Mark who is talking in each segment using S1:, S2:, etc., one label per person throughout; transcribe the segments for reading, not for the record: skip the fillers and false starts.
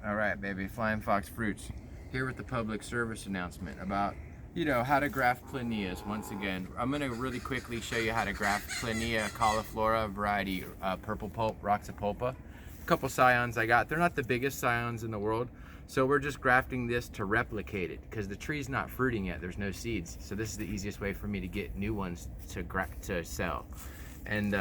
S1: All right, baby, Flying Fox Fruits. Here with the public service announcement about, how to graft Plinias. Once again, I'm gonna really quickly show you how to graft Plinia cauliflora variety purple pulp Roxapulpa. A couple scions I got. They're not the biggest scions in the world, so we're just grafting this to replicate it because the tree's not fruiting yet. There's no seeds, so this is the easiest way for me to get new ones to sell. And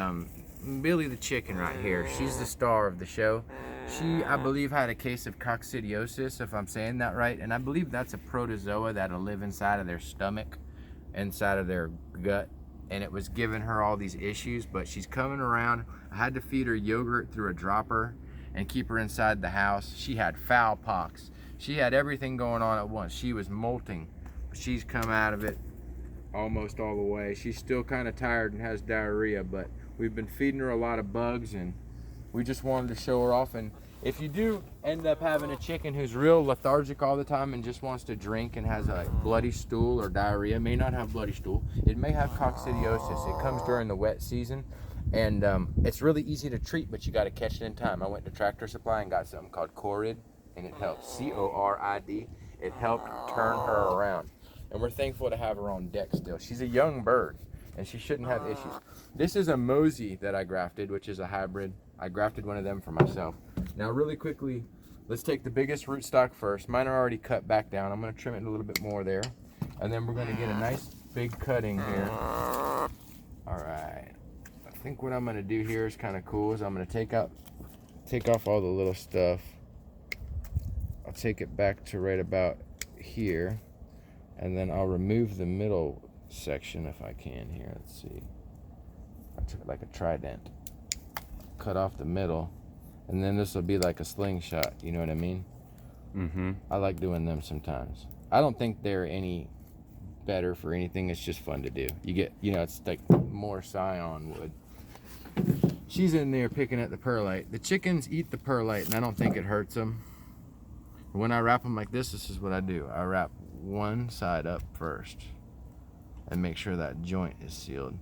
S1: Billy the chicken right here, she's the star of the show. She, I believe, had a case of coccidiosis, if I'm saying that right, and I believe that's a protozoa that'll live inside of their stomach, inside of their gut, and it was giving her all these issues, but she's coming around. I had to feed her yogurt through a dropper and keep her inside the house. She had foul pox. She had everything going on at once. She was molting, but she's come out of it almost all the way. She's still kind of tired and has diarrhea, but we've been feeding her a lot of bugs, and we just wanted to show her off. And if you do end up having a chicken who's real lethargic all the time and just wants to drink and has a bloody stool or diarrhea, may not have bloody stool, it may have coccidiosis. It comes during the wet season, and it's really easy to treat, but you got to catch it in time. I went to Tractor Supply and got something called Corid, and it helped. C-O-R-I-D. It helped turn her around, and we're thankful to have her on deck still. She's a young bird, and she shouldn't have issues. This is a Mosey that I grafted, which is a hybrid. I grafted one of them for myself. Now really quickly, let's take the biggest rootstock first. Mine are already cut back down. I'm gonna trim it a little bit more there. And then we're gonna get a nice big cutting here. All right. I think what I'm gonna do here is kind of cool, is I'm gonna take off all the little stuff. I'll take it back to right about here. And then I'll remove the middle section if I can here. Let's see. I took it like a trident. Cut off the middle, and then this will be like a slingshot, you know what I mean? Mm-hmm. I like doing them sometimes. I don't think they're any better for anything. It's just fun to do. You get, it's like more scion wood. She's in there picking at the perlite. The chickens eat the perlite, and I don't think it hurts them. When I wrap them like this is what I do. I wrap one side up first and make sure that joint is sealed.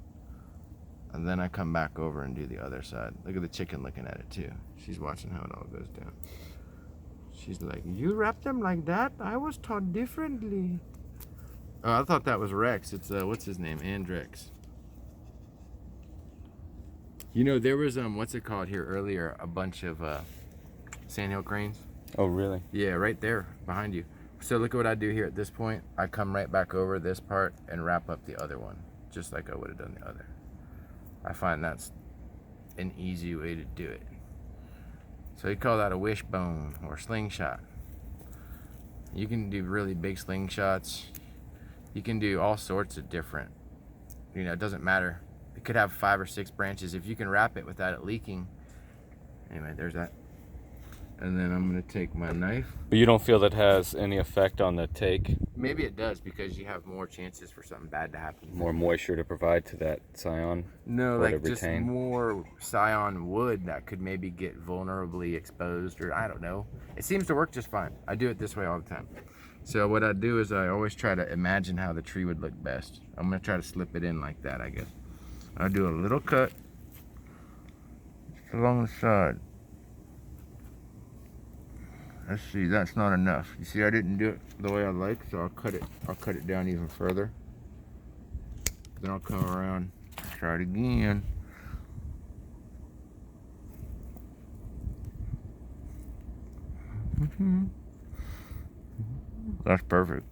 S1: And then I come back over and do the other side. Look at the chicken looking at it too. She's watching how it all goes down. She's like, you wrap them like that? I was taught differently. Oh, I thought that was Rex. It's, what's his name? Andrex. There was, what's it called here earlier? A bunch of sandhill cranes.
S2: Oh, really?
S1: Yeah, right there behind you. So look at what I do here at this point. I come right back over this part and wrap up the other one, just like I would have done the other. I find that's an easy way to do it. So you call that a wishbone or slingshot. You can do really big slingshots. You can do all sorts of different, it doesn't matter. It could have 5 or 6 branches if you can wrap it without it leaking. Anyway, there's that. And then I'm gonna take my knife.
S2: But you don't feel that has any effect on the take?
S1: Maybe it does, because you have more chances for something bad to happen.
S2: More moisture to provide to that scion?
S1: No, like just more scion wood that could maybe get vulnerably exposed, or I don't know. It seems to work just fine. I do it this way all the time. So what I do is I always try to imagine how the tree would look best. I'm gonna try to slip it in like that, I guess. I'll do a little cut along the side. Let's see, that's not enough. You see, I didn't do it the way I like, so I'll cut it down even further. Then I'll come around, try it again. That's perfect.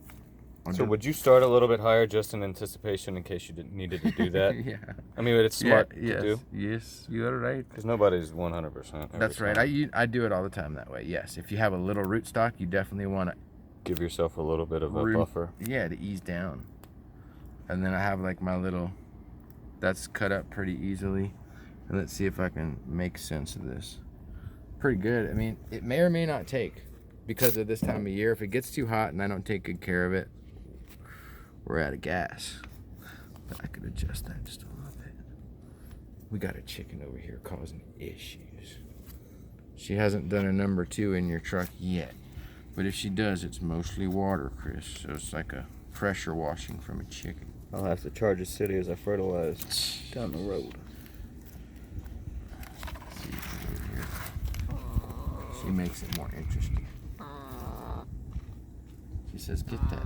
S2: So would you start a little bit higher just in anticipation in case you needed to do that?
S1: Yeah.
S2: I mean, it's smart to do.
S1: Yes, you are right.
S2: Because nobody's 100%.
S1: That's right. I do it all the time that way. Yes. If you have a little rootstock, you definitely want to
S2: give yourself a little bit of a buffer.
S1: Yeah, to ease down. And then I have like my little, that's cut up pretty easily. And let's see if I can make sense of this. Pretty good. I mean, it may or may not take because of this time of year. If it gets too hot and I don't take good care of it, we're out of gas. But I could adjust that just a little bit. We got a chicken over here causing issues. She hasn't done a number 2 in your truck yet. But if she does, it's mostly water, Chris. So it's like a pressure washing from a chicken.
S2: I'll have to charge the city as I fertilize down the road.
S1: See if over here. She makes it more interesting. She says, get that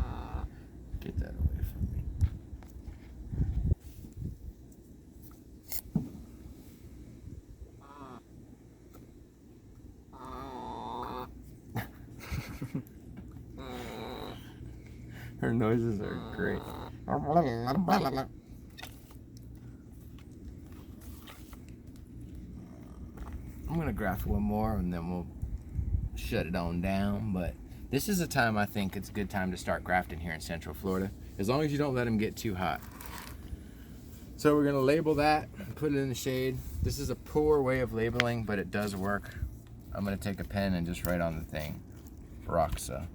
S1: away from me. Her noises are great. I'm gonna graft one more and then we'll shut it on down, but this is a time I think it's a good time to start grafting here in Central Florida, as long as you don't let them get too hot. So we're gonna label that and put it in the shade. This is a poor way of labeling, but it does work. I'm gonna take a pen and just write on the thing, Roxa.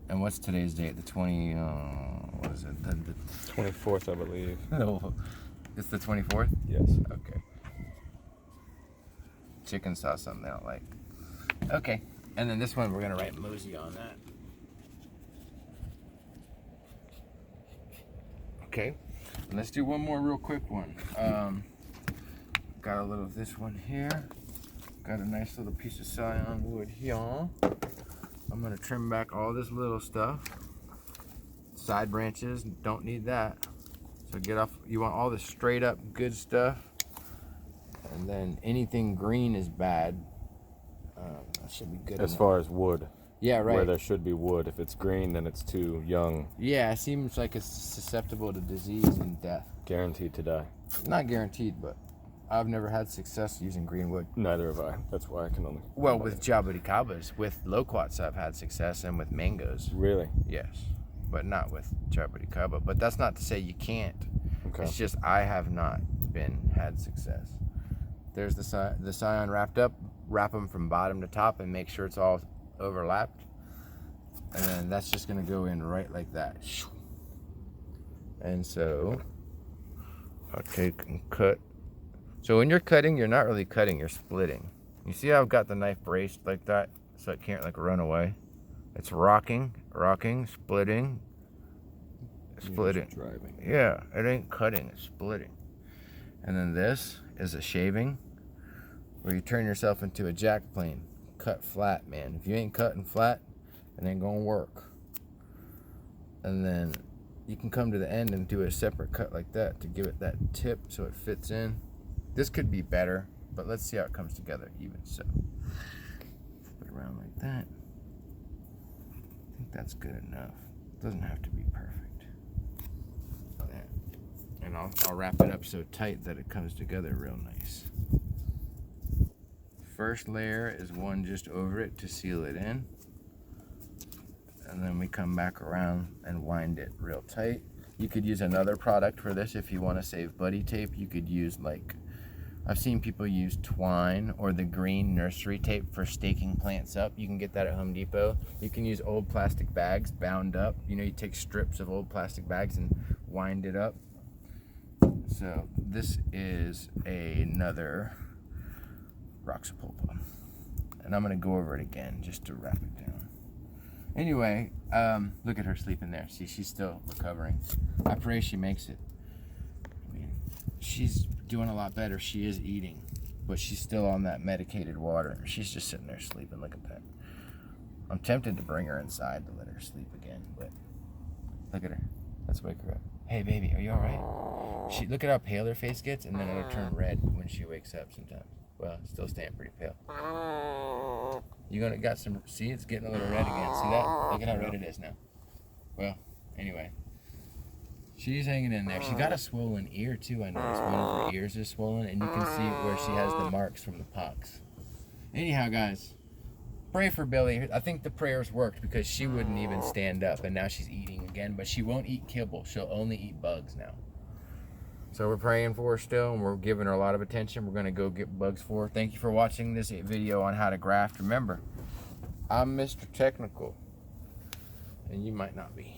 S1: And what's today's date? The 20, what is it? The
S2: 24th, I believe.
S1: No, it's the 24th?
S2: Yes.
S1: Okay. Chicken sauce, something I don't like. Okay, and then this one we're gonna write Mosey on that. Okay, and let's do one more real quick one. Got a little of this one here. Got a nice little piece of scion wood here. I'm gonna trim back all this little stuff. Side branches, don't need that. So get off, you want all the straight up good stuff. And then anything green is bad. That should be good.
S2: As far as wood.
S1: Yeah, right.
S2: Where there should be wood. If it's green, then it's too young.
S1: Yeah, it seems like it's susceptible to disease and death.
S2: Guaranteed to die.
S1: Not guaranteed, but I've never had success using green wood.
S2: Neither have I. That's why I can only...
S1: Well, with jaboticabas, with loquats I've had success, and with mangoes.
S2: Really?
S1: Yes, but not with jaboticaba. But that's not to say you can't.
S2: Okay.
S1: It's just I have not had success. There's the scion wrapped up. Wrap them from bottom to top and make sure it's all overlapped. And then that's just gonna go in right like that. And so I'll take and cut. So when you're cutting, you're not really cutting, you're splitting. You see how I've got the knife braced like that so it can't like run away? It's rocking, splitting, splitting.
S2: Driving.
S1: Yeah, it ain't cutting, it's splitting. And then this is a shaving, where you turn yourself into a jack plane. Cut flat, man. If you ain't cutting flat, it ain't gonna work. And then you can come to the end and do a separate cut like that to give it that tip so it fits in. This could be better, but let's see how it comes together even so. Flip it around like that. I think that's good enough. It doesn't have to be perfect. There. And I'll wrap it up so tight that it comes together real nice. First layer is one just over it to seal it in. And then we come back around and wind it real tight. You could use another product for this if you want to save buddy tape. You could use, like, I've seen people use twine or the green nursery tape for staking plants up. You can get that at Home Depot. You can use old plastic bags bound up. You know, you take strips of old plastic bags and wind it up. So this is another Roxapulpa. And I'm gonna go over it again just to wrap it down. Anyway, look at her sleeping there. See, she's still recovering. I pray she makes it. I mean, she's doing a lot better. She is eating, but she's still on that medicated water. She's just sitting there sleeping. Look at that. I'm tempted to bring her inside to let her sleep again, but look at her. Let's wake her up. Hey, baby, are you all right? Look at how pale her face gets, and then it'll turn red when she wakes up sometimes. Well, still staying pretty pale. Got some, see, it's getting a little red again. See that? Look at how red it is now. Well, anyway. She's hanging in there. She got a swollen ear too, I noticed. One of her ears is swollen, and you can see where she has the marks from the pox. Anyhow, guys, pray for Billy. I think the prayers worked because she wouldn't even stand up, and now she's eating again, but she won't eat kibble. She'll only eat bugs now. So we're praying for her still, and we're giving her a lot of attention. We're going to go get bugs for her. Thank you for watching this video on how to graft. Remember, I'm Mr. Technical, and you might not be.